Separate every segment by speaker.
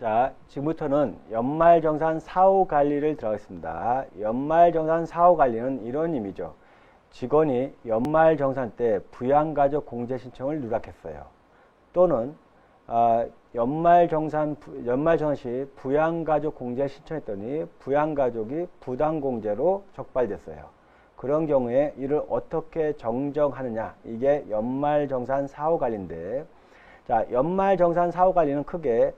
Speaker 1: 자, 지금부터는 연말정산 사후관리를 들어가겠습니다. 연말정산 사후관리는 이런 의미죠. 직원이 연말정산 때 부양가족 공제 신청을 누락했어요. 또는 연말정산 시 부양가족 공제 신청했더니 부양가족이 부당공제로 적발됐어요. 그런 경우에 이를 어떻게 정정하느냐, 이게 연말정산 사후관리인데, 자, 연말정산 사후관리는 크게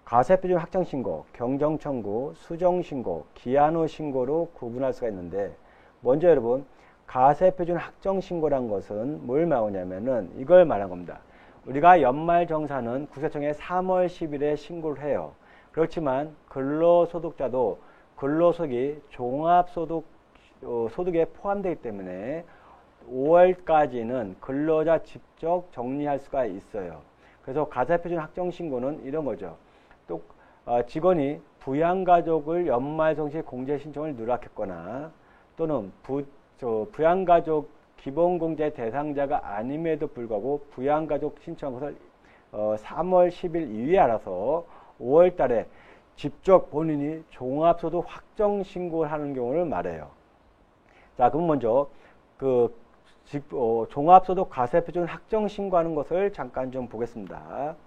Speaker 1: 가세표준 확정신고, 경정청구, 수정신고, 기한 후 신고로 구분할 수가 있는데, 먼저 여러분, 가세표준 확정신고란 것은 뭘 말하냐면은 이걸 말한 겁니다. 우리가 연말정산은 국세청에 3월 10일에 신고를 해요. 그렇지만 근로소득자도 근로소득이 종합소득에 포함되기 때문에 5월까지는 근로자 직접 정리할 수가 있어요. 그래서 가세표준 확정신고는 이런 거죠. 또 직원이 부양가족을 연말정시 공제 신청을 누락했거나 또는 부양가족 기본공제 대상자가 아님에도 불구하고 부양가족 신청한 것을 3월 10일 이후에 알아서 5월 달에 직접 본인이 종합소득 확정신고를 하는 경우를 말해요. 자, 그럼 먼저 종합소득 가세표준 확정신고하는 것을 잠깐 좀 보겠습니다.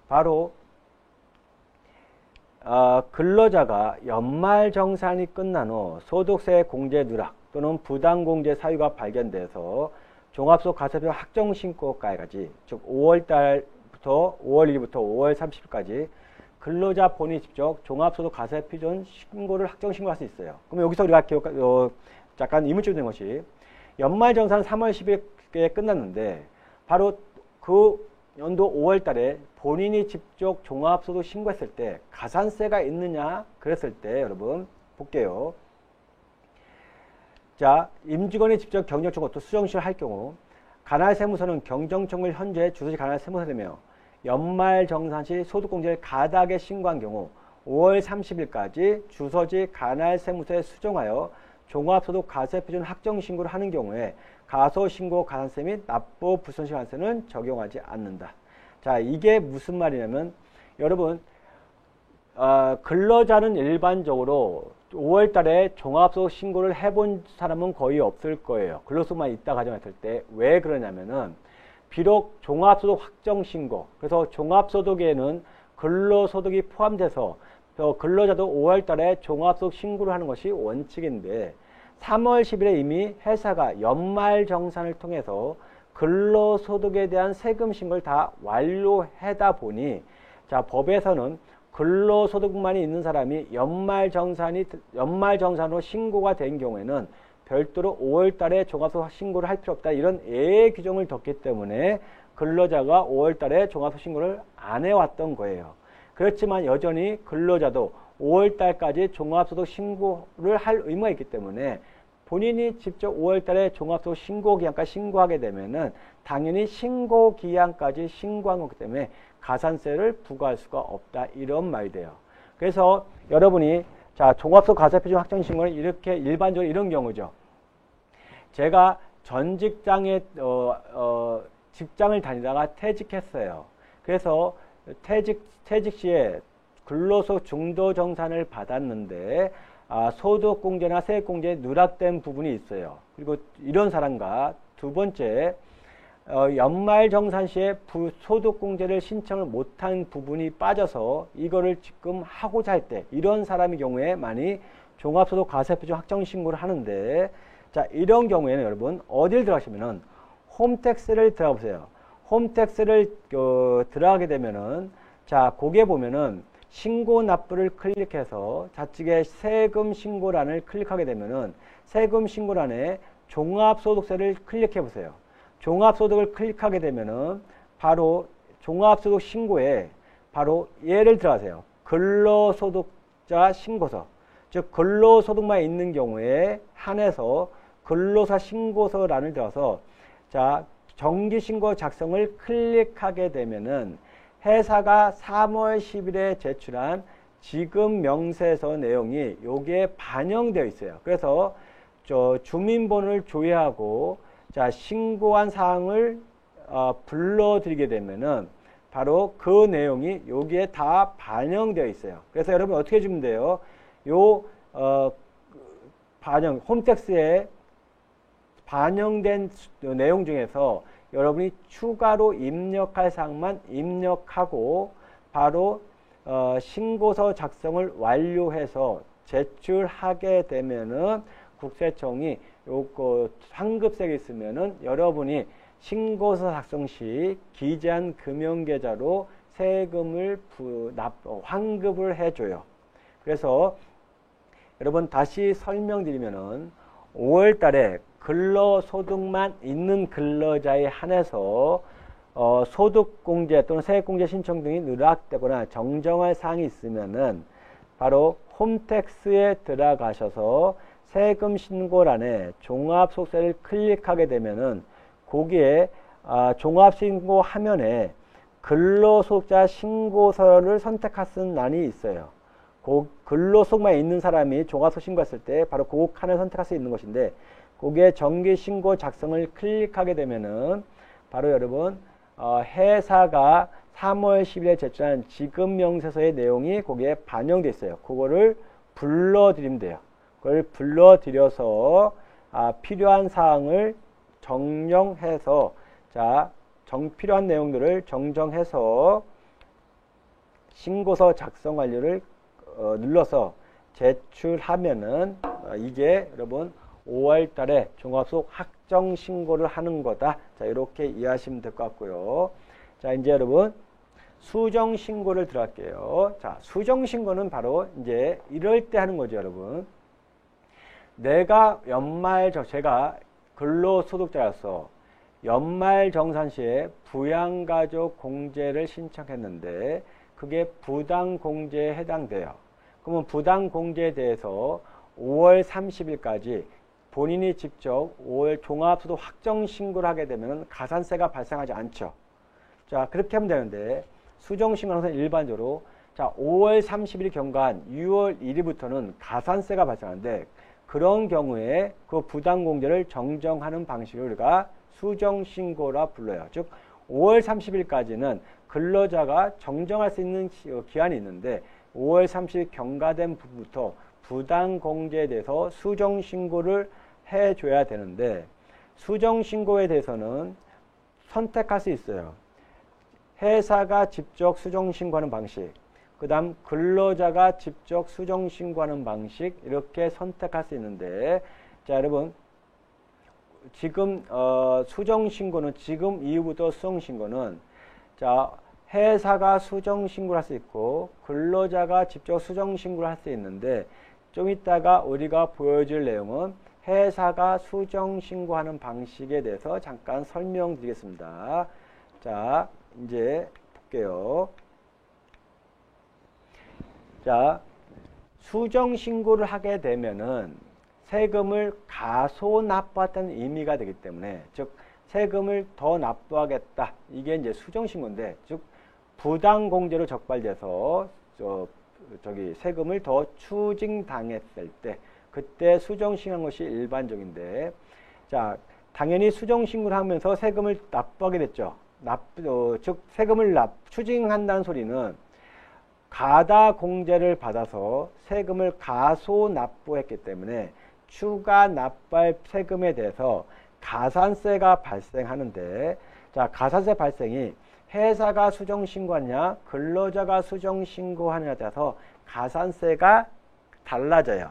Speaker 1: 바로 근로자가 연말정산이 끝난 후 소득세 공제 누락 또는 부당공제 사유가 발견돼서 종합소득 가세표준 확정신고까지, 즉 5월 1일부터 5월 30일까지 근로자 본인이 직접 종합소득 가세표준 신고를 확정신고할 수 있어요. 그럼 여기서 우리가 잠깐 의문점이 된 것이 연말정산 3월 10일에 끝났는데 바로 그 연도 5월 달에 본인이 직접 종합소득 신고했을 때 가산세가 있느냐 그랬을 때 여러분 볼게요. 자, 임직원이 직접 경정청구 또 수정시를 할 경우 관할세무서는 경정청구를 현재 주소지 관할세무서이며 연말정산 시 소득공제를 가닥에 신고한 경우 5월 30일까지 주소지 관할세무서에 수정하여 종합소득 가세표준 확정신고를 하는 경우에 가소신고 가산세 및 납부 불손실 관세는 적용하지 않는다. 자, 이게 무슨 말이냐면 여러분 근로자는 일반적으로 5월 달에 종합소득 신고를 해본 사람은 거의 없을 거예요. 근로소득만 있다 가정했을 때. 왜 그러냐면은 비록 종합소득 확정신고, 그래서 종합소득에는 근로소득이 포함돼서 근로자도 5월 달에 종합소득 신고를 하는 것이 원칙인데 3월 10일에 이미 회사가 연말정산을 통해서 근로소득에 대한 세금 신고를 다 완료하다 보니 자, 법에서는 근로소득만이 있는 사람이 연말정산으로 신고가 된 경우에는 별도로 5월 달에 종합소득 신고를 할 필요 없다. 이런 예외 규정을 뒀기 때문에 근로자가 5월 달에 종합소득 신고를 안 해왔던 거예요. 그렇지만 여전히 근로자도 5월 달까지 종합소득 신고를 할 의무가 있기 때문에 본인이 직접 5월 달에 종합소득 신고기한까지 신고하게 되면은 당연히 신고기한까지 신고한 거기 때문에 가산세를 부과할 수가 없다. 이런 말이 돼요. 그래서 여러분이 자, 종합소득 가세표준 확정신고는 이렇게 일반적으로 이런 경우죠. 제가 전 직장에 직장을 다니다가 퇴직했어요. 그래서 퇴직 시에 근로소득 중도정산을 받았는데 소득공제나 세액공제에 누락된 부분이 있어요. 그리고 이런 사람과 두 번째 연말정산 시에 소득공제를 신청을 못한 부분이 빠져서 이거를 지금 하고자 할 때 이런 사람의 경우에 많이 종합소득 가세표준 확정신고를 하는데 자, 이런 경우에는 여러분 어딜 들어가시면은 홈택스를 들어가 보세요. 홈택스를 들어가게 되면은 자, 거기에 보면은 신고 납부를 클릭해서 좌측에 세금 신고란을 클릭하게 되면은 세금 신고란에 종합소득세를 클릭해 보세요. 종합소득을 클릭하게 되면은 바로 종합소득 신고에 바로 예를 들어가세요. 근로소득자 신고서, 즉 근로소득만 있는 경우에 한해서 근로사 신고서란을 들어서 자, 정기신고 작성을 클릭하게 되면은 회사가 3월 10일에 제출한 지급 명세서 내용이 여기에 반영되어 있어요. 그래서 주민번호를 조회하고 자, 신고한 사항을 불러드리게 되면은 바로 그 내용이 여기에 다 반영되어 있어요. 그래서 여러분 어떻게 해주면 돼요? 요 홈택스에 반영된 내용 중에서 여러분이 추가로 입력할 사항만 입력하고 바로 신고서 작성을 완료해서 제출하게 되면은 국세청이 요거 황급색이 있으면은 여러분이 신고서 작성 시 기재한 금융계좌로 세금을 환급을 해줘요. 그래서 여러분 다시 설명드리면은 5월 달에 근로소득만 있는 근로자에 한해서 소득공제 또는 세액공제 신청 등이 누락되거나 정정할 사항이 있으면은 바로 홈택스에 들어가셔서 세금 신고란에 종합속세를 클릭하게 되면은 거기에 종합신고 화면에 근로소득자 신고서를 선택할 수 있는欄이 있어요. 근로소득만 있는 사람이 종합소득 신고했을 때 바로 그 칸을 선택할 수 있는 것인데 거기에 정기신고 작성을 클릭하게 되면은 바로 여러분 회사가 3월 10일에 제출한 지급명세서의 내용이 거기에 반영되어 있어요. 그거를 불러드리면 돼요. 그걸 불러드려서 필요한 사항을 정정해서 필요한 내용들을 정정해서 신고서 작성 완료를 눌러서 제출하면은 이게 여러분 5월 달에 종합소득 확정 신고를 하는 거다. 자, 이렇게 이해하시면 될 것 같고요. 자, 이제 여러분 수정 신고를 들어갈게요. 자, 수정 신고는 바로 이제 이럴 때 하는 거죠, 여러분. 내가 제가 근로소득자였어. 연말정산시에 부양가족 공제를 신청했는데 그게 부당공제에 해당돼요. 그러면 부당공제에 대해서 5월 30일까지 본인이 직접 5월 종합소득 확정 신고를 하게 되면 가산세가 발생하지 않죠. 자, 그렇게 하면 되는데 수정신고는 일반적으로 5월 30일 경과한 6월 1일부터는 가산세가 발생하는데 그런 경우에 그 부당공제를 정정하는 방식을 우리가 수정신고라 불러요. 즉 5월 30일까지는 근로자가 정정할 수 있는 기한이 있는데 5월 30일 경과된 부분부터 부당공제에 대해서 수정신고를 해줘야 되는데 수정신고에 대해서는 선택할 수 있어요. 회사가 직접 수정신고하는 방식, 그 다음 근로자가 직접 수정신고하는 방식 이렇게 선택할 수 있는데 자 여러분 지금 수정신고는 지금 이후부터 수정신고는 자 회사가 수정신고를 할 수 있고 근로자가 직접 수정신고를 할 수 있는데 좀 이따가 우리가 보여줄 내용은 회사가 수정신고하는 방식에 대해서 잠깐 설명드리겠습니다. 자 이제 볼게요. 자 수정신고를 하게 되면은 세금을 가소 납부했다는 의미가 되기 때문에 즉 세금을 더 납부하겠다 이게 이제 수정신고인데 즉 부당공제로 적발돼서 세금을 더 추징당했을 때 그때 수정신고한 것이 일반적인데 자 당연히 수정신고를 하면서 세금을 납부하게 됐죠. 즉 세금을 추징한다는 소리는 가다공제를 받아서 세금을 가소 납부했기 때문에 추가 납부할 세금에 대해서 가산세가 발생하는데 자 가산세 발생이 회사가 수정신고하냐 근로자가 수정신고하냐에 따라서 가산세가 달라져요.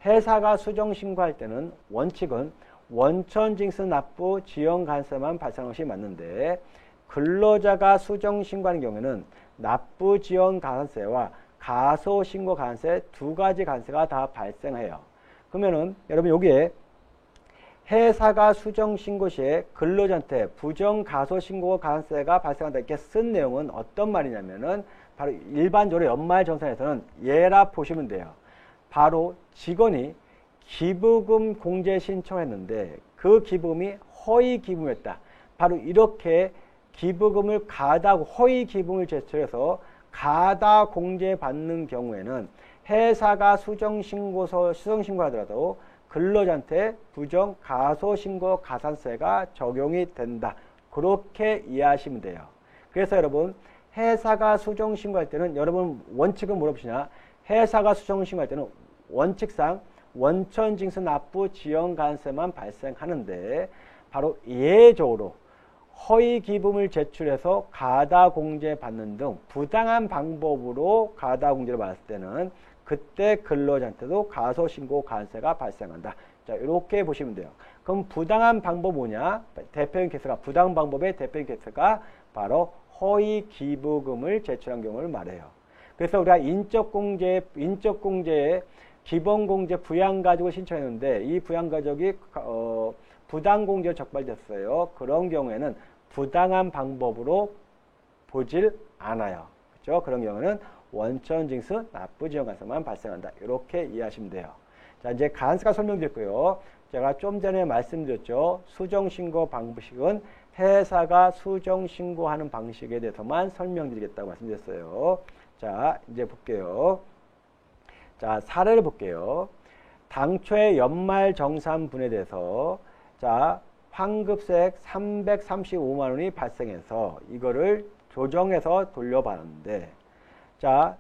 Speaker 1: 회사가 수정신고할 때는 원칙은 원천징수 납부 지연관세만 발생하는 것이 맞는데 근로자가 수정신고하는 경우에는 납부 지연 가산세와 가소신고 가산세 두 가지 관세가 다 발생해요. 그러면은 여러분 여기에 회사가 수정신고 시에 근로자한테 부정가소신고 가산세가 발생한다 이렇게 쓴 내용은 어떤 말이냐면은 바로 일반적으로 연말정산에서는 얘라 보시면 돼요. 바로 직원이 기부금 공제 신청했는데 그 기부금이 허위 기부금이었다. 바로 이렇게 기부금을 허위 기부금을 제출해서 가다 공제 받는 경우에는 회사가 수정신고하더라도 근로자한테 부정 가소신고 가산세가 적용이 된다. 그렇게 이해하시면 돼요. 그래서 여러분 회사가 수정신고할 때는 여러분 원칙은 물어보시냐? 회사가 수정신고할 때는 원칙상 원천징수 납부 지연관세만 발생하는데 바로 예외적으로 허위 기금을 제출해서 가다공제 받는 등 부당한 방법으로 가다공제를 받았을 때는 그때 근로자한테도 가소신고 관세가 발생한다. 자, 이렇게 보시면 돼요. 그럼 부당한 방법 뭐냐? 대표적인 케이스가 부당 방법의 대표적인 케이스가 바로 허위 기부금을 제출한 경우를 말해요. 그래서 우리가 인적공제에 기본공제 부양가족을 신청했는데 이 부양가족이 부당공제로 적발됐어요. 그런 경우에는 부당한 방법으로 보질 않아요. 그렇죠? 그런 경우는 원천징수 납부지연관세만 발생한다. 이렇게 이해하시면 돼요. 자, 이제 간세가 설명드렸고요. 제가 좀 전에 말씀드렸죠. 수정신고 방식은 회사가 수정신고하는 방식에 대해서만 설명드리겠다고 말씀드렸어요. 자, 이제 볼게요. 자, 사례를 볼게요. 당초에 연말정산분에 대해서 자, 환급세액 335만 원이 발생해서 이거를 조정해서 돌려받았는데 자,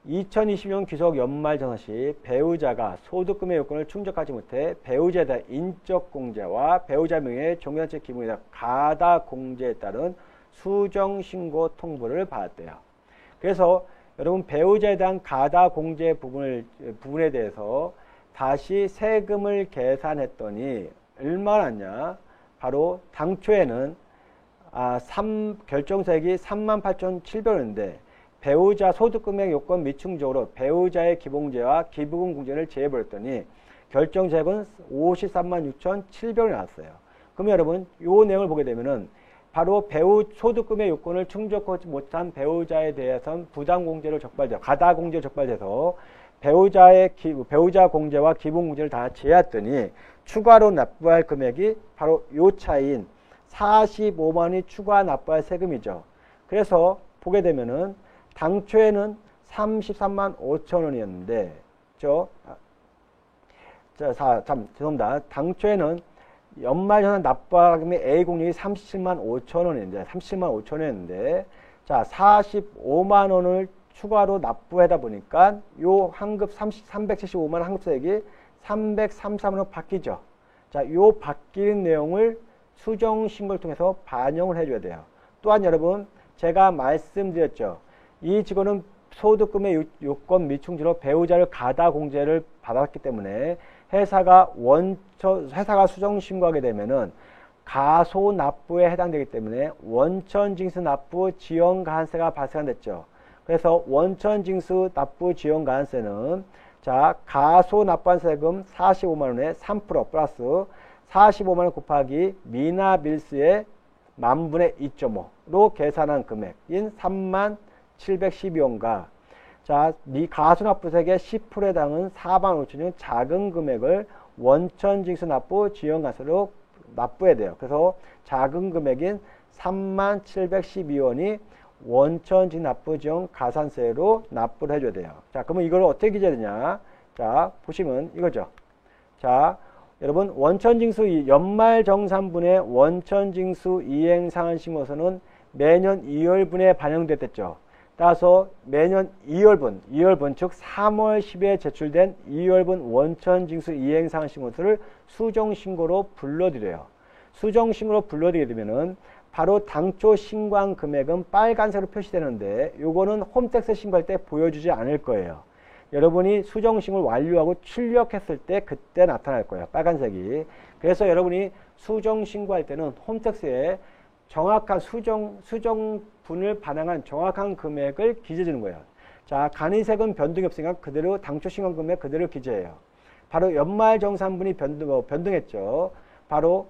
Speaker 1: 2020년 귀속 연말정산 시 배우자가 소득금의 요건을 충족하지 못해 배우자에 대한 인적공제와 배우자 명의의 종전체 기부에 대한 가다공제에 따른 수정신고 통보를 받았대요. 그래서 여러분 배우자에 대한 가다공제 부분에 대해서 다시 세금을 계산했더니 얼마나 났냐? 바로 당초에는 결정세액이 38,700원인데 배우자 소득금액 요건 미충족으로 배우자의 기본공제와 기부금 공제를 제외해버렸더니 결정세액은 536,700원이 나왔어요. 그럼 여러분 이 내용을 보게 되면은 바로 소득금의 요건을 충족하지 못한 배우자에 대해서는 부당공제로 적발돼서 가다공제로 적발돼서 배우자 공제와 기본 공제를 다 제외했더니 추가로 납부할 금액이 바로 요 차이인 45만 원이 추가 납부할 세금이죠. 그래서 보게 되면은 당초에는 33만 5천 원이었는데 죄송합니다. 당초에는 연말정산 납부하금의 A공략이 37만 5천 원인데 자 45만 원을 추가로 납부하다 보니까 요 환급 375만 원 환급세액이 333만 원 바뀌죠. 자, 요 바뀌는 내용을 수정신고를 통해서 반영을 해줘야 돼요. 또한 여러분 제가 말씀드렸죠. 이 직원은 소득금의 요건 미충지로 배우자를 가다공제를 받았기 때문에 회사가 수정신고하게 되면은 가소납부에 해당되기 때문에 원천징수 납부 지연가산세가 발생됐죠. 그래서 원천징수 납부 지연가산세는 자 가소납부한 세금 45만 원에 3% 플러스 45만 원 곱하기 미납일수의 만분의 2.5로 계산한 금액인 3712원과 자, 가소납부세액의 10%에 해당은 4만 5천원 작은 금액을 원천징수 납부 지연가세로 납부해야 돼요. 그래서 작은 금액인 3712원이 원천징수 납부 지연 가산세로 납부를 해줘야 돼요. 자, 그러면 이걸 어떻게 기재해야 되냐? 자, 보시면 이거죠. 자, 여러분 원천징수 연말정산분의 원천징수 이행상한신고서는 매년 2월분에 반영됐죠. 따라서 매년 2월분 즉 3월 10일에 제출된 2월분 원천징수 이행상한신고서를 수정신고로 불러드려요. 수정신고로 불러드리게 되면은 바로 당초 신고한 금액은 빨간색으로 표시되는데 요거는 홈택스 신고할 때 보여주지 않을 거예요. 여러분이 수정신고를 완료하고 출력했을 때 그때 나타날 거예요. 빨간색이. 그래서 여러분이 수정신고할 때는 홈택스에 정확한 수정분을 반영한 정확한 금액을 기재해 주는 거예요. 자, 간이세금 변동이 없으니까 그대로 당초 신고한 금액 그대로 기재해요. 바로 연말정산분이 변동했죠. 바로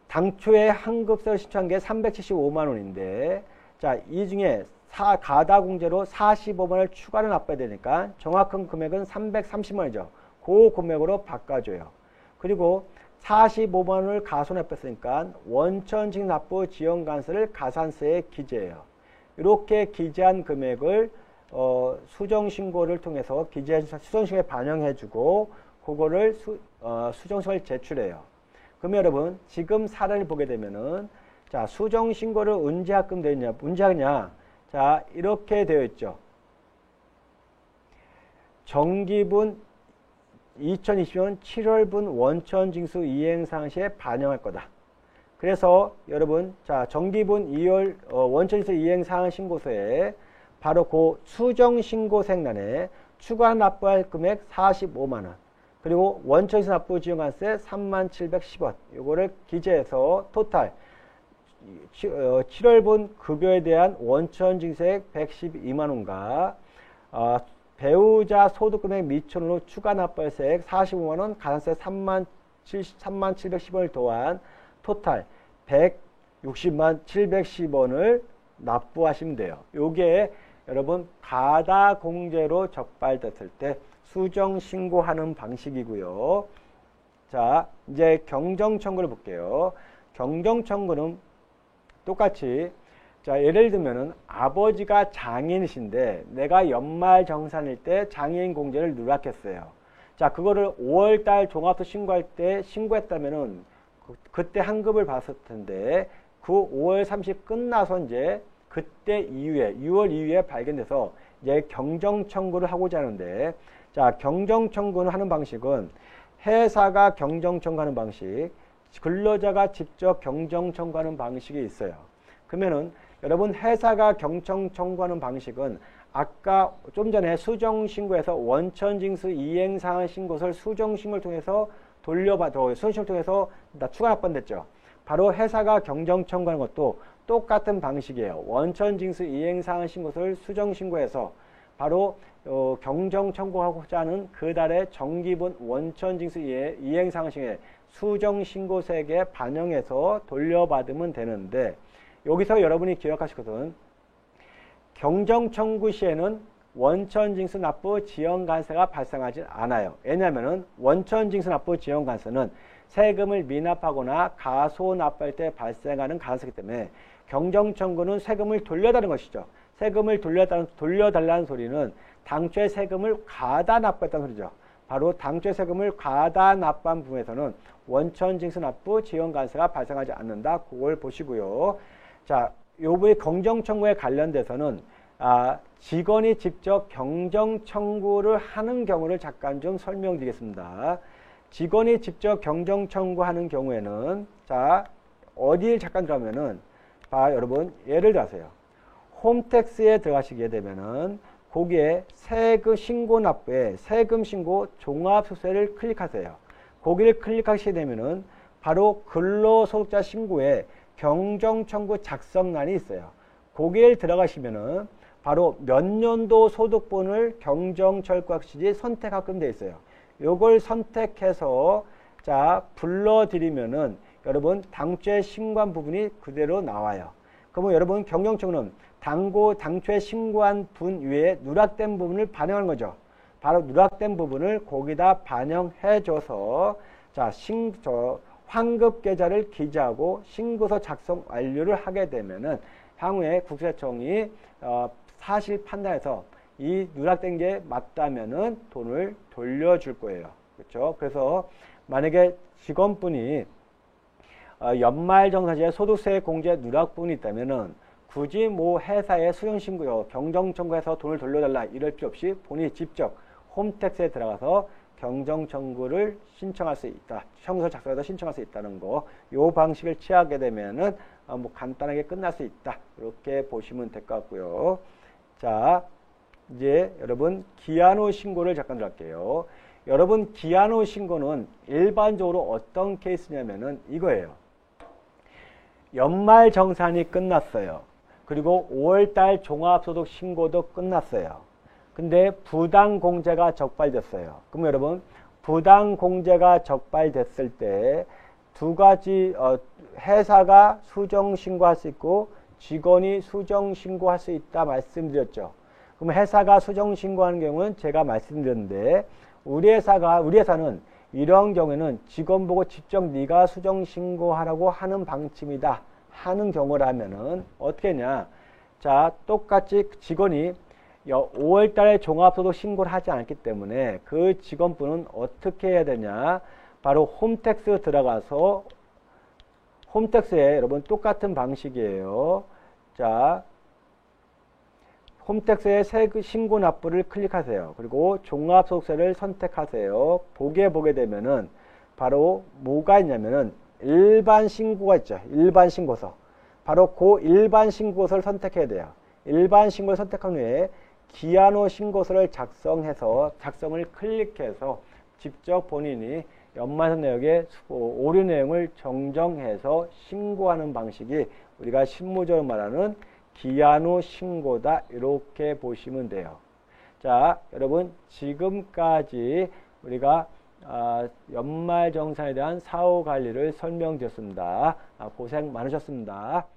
Speaker 1: 당초에 환급세를 신청한 게 375만 원인데 자, 이 중에 가다공제로 45만 원을 추가로 납부해야 되니까 정확한 금액은 330만 원이죠. 그 금액으로 바꿔줘요. 그리고 45만 원을 가소납부했으니까 원천징수 납부 지연관세를 가산세에 기재해요. 이렇게 기재한 금액을 수정신고를 통해서 수정신고에 반영해주고 그거를 수정신고를 제출해요. 그러면 여러분 지금 사례를 보게 되면은 자, 수정 신고를 언제 하끔 되냐? 언제 하냐? 자, 이렇게 되어 있죠. 정기분 2020년 7월분 원천징수 이행사항 시에 반영할 거다. 그래서 여러분, 자, 정기분 2월 원천징수 이행사항 신고서에 바로 그 수정 신고서란에 추가 납부할 금액 45만 원. 그리고 원천징수 납부 지원관세 3710원. 요거를 기재해서 토탈 7월분 급여에 대한 원천징수액 112만 원과 배우자 소득금액 미천으로 추가 납부세액 45만 원, 가산세 3710원을 더한 토탈 160만 710원을 납부하시면 돼요. 요게 여러분 가다공제로 적발됐을 때 수정 신고하는 방식이고요. 자, 이제 경정청구를 볼게요. 경정청구는 똑같이, 자, 예를 들면은 아버지가 장인이신데 내가 연말정산일 때 장애인 공제를 누락했어요. 자, 그거를 5월달 종합소 신고할 때 신고했다면은 그때 환급을 받았을 텐데 그 5월 30 끝나서 이제 그때 이후에 6월 이후에 발견돼서 이제 경정청구를 하고자 하는데, 자, 경정청구는 하는 방식은 회사가 경정청구하는 방식, 근로자가 직접 경정청구하는 방식이 있어요. 그러면은 여러분 회사가 경정청구하는 방식은 아까 좀 전에 수정신고에서 원천징수 이행사항 신고서를 수정신고를 통해서 수정신고를 통해서 추가 납부됐죠. 바로 회사가 경정청구하는 것도 똑같은 방식이에요. 원천징수 이행사항 신고서를 수정신고해서 바로 경정청구하고자 하는 그달의 정기분 원천징수 이행사항 신고에 수정신고세액에 반영해서 돌려받으면 되는데, 여기서 여러분이 기억하실 것은 경정청구 시에는 원천징수 납부 지연관세가 발생하지 않아요. 왜냐하면 원천징수 납부 지연관세는 세금을 미납하거나 가소납부할 때 발생하는 가능성이기 때문에 경정청구는 세금을 돌려달라는 것이죠. 세금을 돌려달라는 소리는 당초에 세금을 과다 납부했다는 소리죠. 바로 당초에 세금을 과다 납부한 부분에서는 원천징수 납부 지연관세가 발생하지 않는다. 그걸 보시고요. 자, 요번에 경정청구에 관련돼서는 직원이 직접 경정청구를 하는 경우를 잠깐 좀 설명드리겠습니다. 직원이 직접 경정청구하는 경우에는, 자, 어디를 잠깐 들어가면은, 여러분, 예를 들어서요. 홈택스에 들어가시게 되면은, 거기에 세금 신고 납부에 세금 신고 종합소득세를 클릭하세요. 거기를 클릭하시게 되면은, 바로 근로소득자 신고에 경정청구 작성란이 있어요. 거기에 들어가시면은, 바로 몇 년도 소득분을 경정철거시 선택하게끔 되어 있어요. 요걸 선택해서, 자, 불러드리면은 여러분 당초에 신고한 부분이 그대로 나와요. 그러면 여러분 경정청구는 당초에 신고한 분 위에 누락된 부분을 반영하는 거죠. 바로 누락된 부분을 거기다 반영해줘서, 자, 환급 계좌를 기재하고 신고서 작성 완료를 하게 되면은 향후에 국세청이 사실 판단해서 이 누락된 게 맞다면은 돈을 돌려줄 거예요. 그렇죠? 그래서 만약에 직원분이 연말정산시에 소득세 공제 누락분이 있다면은 굳이 뭐 회사에 수정신고요, 경정청구해서 돈을 돌려달라 이럴 필요 없이 본인이 직접 홈택스에 들어가서 경정청구를 신청할 수 있다. 청구서 작성해서 신청할 수 있다는 거. 요 방식을 취하게 되면은 뭐 간단하게 끝날 수 있다. 이렇게 보시면 될 것 같고요. 자, 이제 여러분 기한 후 신고를 잠깐 들어갈게요. 여러분 기한 후 신고는 일반적으로 어떤 케이스냐면은 이거예요. 연말 정산이 끝났어요. 그리고 5월달 종합소득 신고도 끝났어요. 근데 부당공제가 적발됐어요. 그럼 여러분 부당공제가 적발됐을 때 두 가지 회사가 수정신고할 수 있고 직원이 수정신고할 수 있다 말씀드렸죠. 그럼 회사가 수정신고하는 경우는 제가 말씀드렸는데 우리 회사는 이런 경우에는 직원 보고 직접 네가 수정신고하라고 하는 방침이다 하는 경우라면은 어떻게 했냐. 자, 똑같이 직원이 5월 달에 종합소득 신고를 하지 않았기 때문에 그 직원분은 어떻게 해야 되냐. 바로 홈택스 들어가서 홈택스에 여러분 똑같은 방식이에요. 자, 홈택스에 신고 납부를 클릭하세요. 그리고 종합소득세를 선택하세요. 보게 되면은 바로 뭐가 있냐면은 일반 신고가 있죠. 일반 신고서. 바로 그 일반 신고서를 선택해야 돼요. 일반 신고를 선택한 후에 기한 후 신고서를 작성을 클릭해서 직접 본인이 연말선 내역의 오류 내용을 정정해서 신고하는 방식이 우리가 실무적으로 말하는 기한 후 신고다. 이렇게 보시면 돼요. 자, 여러분 지금까지 우리가 연말정산에 대한 사후 관리를 설명드렸습니다. 고생 많으셨습니다.